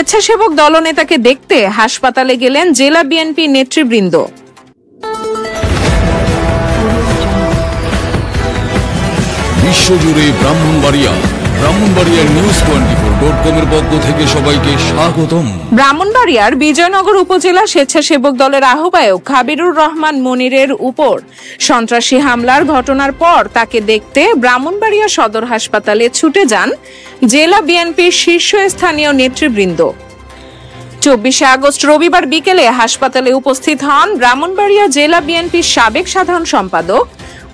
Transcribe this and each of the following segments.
স্বেচ্ছাসেবক দলনেতাকে দেখতে হাসপাতালে গেলেন জেলা বিএনপি নেতৃবৃন্দ। বিশ্বজুড়ে ব্রাহ্মণবাড়িয়ার নিউজ24.com এর পক্ষ থেকে সবাইকে স্বাগতম। ব্রাহ্মণবাড়িয়ার বিজয়নগর উপজেলা স্বেচ্ছাসেবক দলের আহ্বায়ক খাবিরুর রহমান মনিরের উপর সন্ত্রাসী হামলার ঘটনার পর তাকে দেখতে ব্রাহ্মণবাড়িয়া সদর হাসপাতালে ছুটে যান জেলা বিএনপির শীর্ষস্থানীয় নেতৃবৃন্দ। 24 আগস্ট রবিবার বিকেলে হাসপাতালে উপস্থিত হন ব্রাহ্মণবাড়িয়া জেলা বিএনপির সাবেক সাধারণ সম্পাদক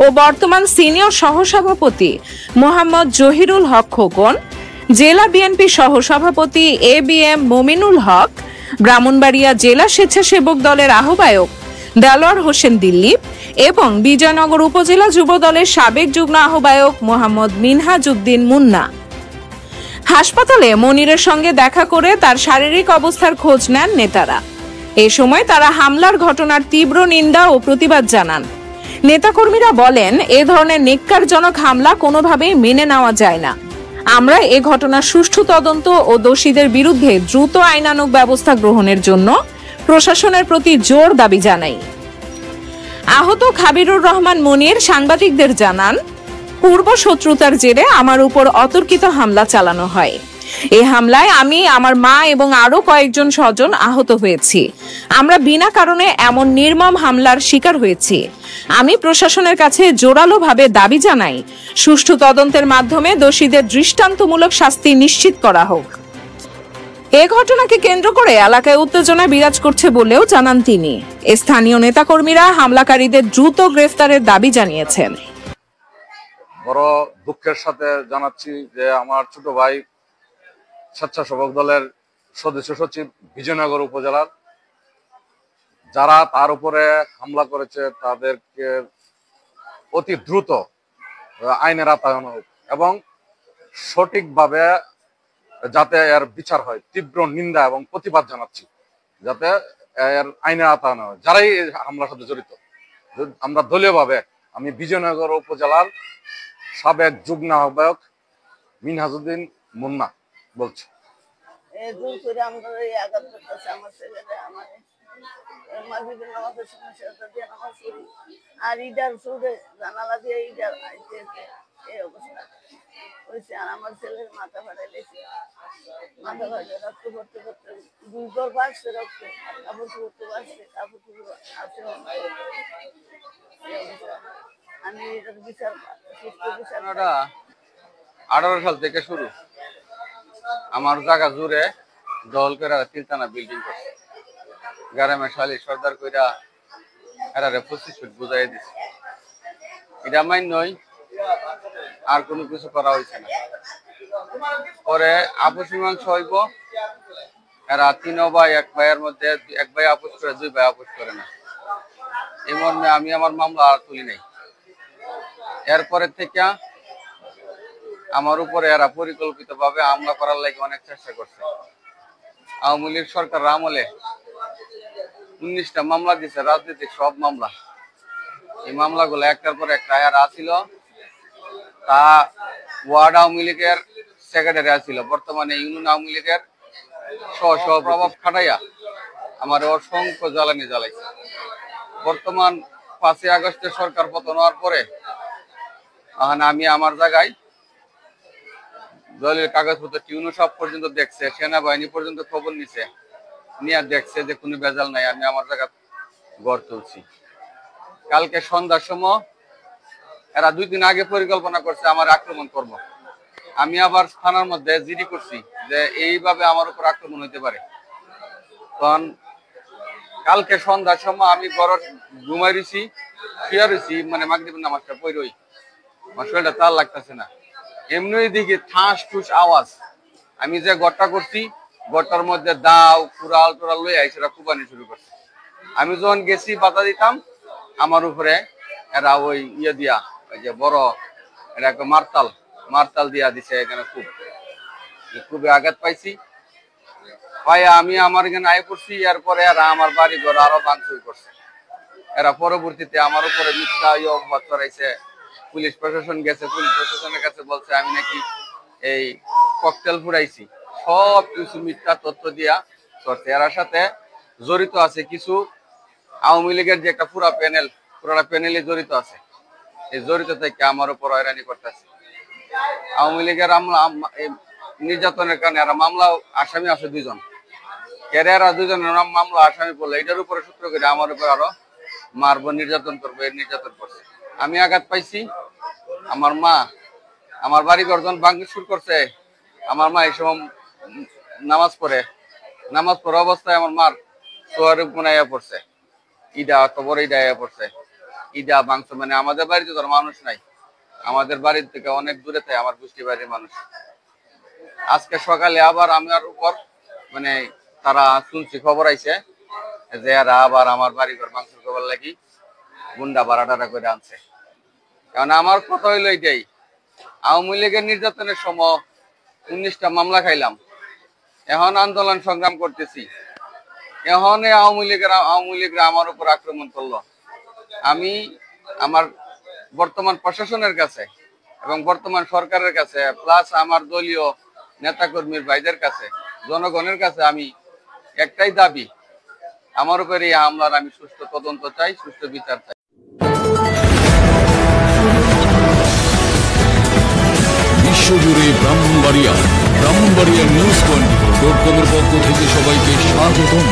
ও বর্তমান সিনিয়র সহসভাপতি মোহাম্মদ জহিরুল হক খোকন, জেলা বিএনপি সহসভাপতি ABM মমিনুল হক, ব্রাহ্মণবাড়িয়া জেলা স্বেচ্ছাসেবক দলের আহ্বায়ক দেলোয়ার হোসেন দিল্লীপ এবং বিজয়নগর উপজেলা যুব দলের সাবেক যুগ্ম আহ্বায়ক মোহাম্মদ মিনহাজউদ্দিন মুন্না। হাসপাতালে মনিরের সঙ্গে দেখা করে তার শারীরিক অবস্থার খোঁজ নেন নেতারা। এ সময় তারা হামলার ঘটনার তীব্র নিন্দা ও প্রতিবাদ জানান। নেতাকর্মীরা বলেন, এ ধরনের নেককারজনক হামলা কোনোভাবেই মেনে নেওয়া যায় না। আমরা এ ঘটনার সুষ্ঠু তদন্ত ও দোষীদের বিরুদ্ধে দ্রুত আইনানুগ ব্যবস্থা গ্রহণের জন্য প্রশাসনের প্রতি জোর দাবি জানাই। আহত খাবিরুর রহমান মনির সাংবাদিকদের জানান, পূর্ব শত্রুতার জেরে আমার উপর অতর্কিত হামলা চালানো হয়। এই হামলায় আমি, আমার মা এবং আরো কয়েকজন স্বজন আহত হয়েছি। আমরা বিনা কারণে এমন নির্মম হামলার শিকার হয়েছি। আমি প্রশাসনের কাছে জোরালোভাবে দাবি জানাই, সুষ্ঠু তদন্তের মাধ্যমে দোষীদের দৃষ্টান্তমূলক শাস্তি নিশ্চিত করা হোক। এ ঘটনাকে কেন্দ্র করে এলাকায় উত্তেজনা বিরাজ করছে বলেও জানান তিনি। স্থানীয় নেতাকর্মীরা হামলাকারীদের দ্রুত গ্রেফতারের দাবি জানিয়েছেন। বড় দুঃখের সাথে জানাচ্ছি যে আমার ছোট ভাই স্বেচ্ছাসেবক দলের সদস্য সচিব বিজয়নগর উপজেলার যারা তার উপরে হামলা করেছে তাদেরকে অতি দ্রুত আইনের আওতায় আনা হোক এবং সঠিকভাবে যাতে এর বিচার হয়, তীব্র নিন্দা এবং প্রতিবাদ জানাচ্ছি, যাতে এর আইনের আওতায় আনা হয় যারাই হামলার সাথে জড়িত। আমরা দলীয়ভাবে আমি বিজয়নগর উপজেলার সাবেক যুগ্ম আহ্বায়ক মিনহাজউদ্দিন মুন্না বলছি। আর ইটার সুরে জানালা দিয়ে ইটার এই অবস্থা হয়েছে। আর আমার ছেলের মাথা ফাটাই লেছে, মাথা ফাটে রক্ত করতে করতে 2 ঘর বাড়ছে, রক্ত কাপড় করতে পারছে, কাপড় আছে। আমি এটার বিচার 18 সাল থেকে শুরু আমার জায়গা জুড়ে দল করে তিলতানা বিল্ডিং করছে, গ্রামে শালি সর্দার কইরা এরা 25 ফিট বুঝাই দিছে। এটা মাইন নয়, আর কোনো কিছু করা হয়েছে না। পরে আপোষ মীমাংসা হইব, এরা 3 ভাই, 1 ভাইয়ের মধ্যে 1 ভাই আপোষ করে, 2 ভাই আপোষ করে না। এই মর্মে আমি আমার মামলা আর তুলি নাই। এরপরে থেকে আমার উপরে এরা পরিকল্পিত ভাবে হামলা করার লাগে অনেক চেষ্টা করছে। আওয়ামী লীগ সরকার আমলে 19টা মামলা দিছে, রাজনৈতিক সব মামলা। এই মামলাগুলো একটার পর একটা এরা ছিল। তা ওয়ার্ড আওয়ামী লীগের সেক্রেটারি আছিল, বর্তমানে ইউনিয়ন আওয়ামী লীগের সহ প্রভাব খাটাইয়া আমার অসংখ্য জ্বালানি জ্বালাইছে। বর্তমান 5 আগস্টের সরকার পতন হওয়ার পরে আমি আমার জায়গায় দলের কাগজপত্র টিউনো সব পর্যন্ত দেখছে, সেনাবাহিনী পর্যন্ত খবর নিছে, নিয়ে দেখছে যে কোনো ভেজাল নাই। আমি আমার জায়গা গড় তুলছি। কালকে সন্ধ্যার সময় এরা 2 দিন আগে পরিকল্পনা করছে আমার আক্রমণ করব। আমি আবার থানার মধ্যে জিডি করছি যে এইভাবে আমার উপর আক্রমণ হইতে পারে। তখন কালকে সন্ধ্যার সময় আমি ঘর ঘুমাই রয়েছি, শুয়ে রয়েছি, মানে মাগরিবের নামাজটা পড়ই, আমার শরীরটা তার লাগতেছে না। এমনি দিকে ঠাস ঠুস আওয়াজ। আমি যে গড়টা করছি, গড়টার মধ্যে দাও কুড়াল টোড়াল লই আইসে, এরা কুবানি শুরু করছে। আমি যখন গেছি বাধা দিতাম, আমার উপরে এরা ওই দিয়া ওই যে বড় এটা একটা মারতাল দিয়া দিছে। এখানে খুবই আঘাত পাইছি। আমি আমার এখানে আয় করছি, এরপরে এরা আমার বাড়ি ঘর আরো ভাঙচুর করছে। এরা পরবর্তীতে আমার উপরে মিথ্যা অপবাদ ছড়াইছে। পুলিশ প্রশাসন গেছে, পুলিশ প্রশাসনের কাছে বলছে আমি নাকি এই ককটেল ফুরাইছি। সব কিছু মিথ্যা তথ্য দিয়া করছে। এর সাথে জড়িত আছে কিছু আওয়ামী লীগের যে একটা পুরা প্যানেলে জড়িত আছে। এই জড়িত থেকে আমার উপর হয়রানি করতেছে। আওয়ামী লীগের নির্যাতনের কারণে এরা মামলা আসামি আছে 2 জন। এরা 2 জনের নাম মামলা আসামি পড়লো, এটার উপরে সূত্র করে আমার উপর আরো মারবো, নির্যাতন করবো, এর নির্যাতন করছে। আমি আঘাত পাইছি। আমার মা আমার বাড়ি গর্জন ভাঙতে শুরু করছে। আমার মা এই সময় নামাজ পড়ে অবস্থায় আমার মার সোয়ার গুনাইয়া পড়ছে। ইডা কবর ইডা পড়ছে, ইডা ভাঙছে। মানে আমাদের বাড়িতে তো মানুষ নাই, আমাদের বাড়ির থেকে অনেক দূরে থাকে আমার গোষ্ঠী বাড়ির মানুষ। আজকে সকালে আবার আমার উপর মানে তারা শুনছি খবর আইছে যে এরা আবার আমার বাড়ি ঘর ভাঙচুর করবার লাগি গুন্ডা বাড়াটারা করে আনছে। কারণ আমার কথা হইলো এটাই, আওয়ামী লীগের নির্যাতনের সময় 19টা মামলা খাইলাম, এখন আন্দোলন সংগ্রাম করতেছি, এখন আওয়ামী লীগরা আমার উপর আক্রমণ করলো। আমি আমার বর্তমান প্রশাসনের কাছে এবং বর্তমান সরকারের কাছে প্লাস আমার দলীয় নেতাকর্মীর ভাইদের কাছে, জনগণের কাছে আমি একটাই দাবি, আমার উপরে এই হামলার আমি সুষ্ঠু তদন্ত চাই, সুষ্ঠু বিচার চাই। বিশ্বজুড়ে ব্রাহ্মণবাড়িয়া নিউজ 24.com-এর পক্ষ থেকে সবাইকে স্বাগতম।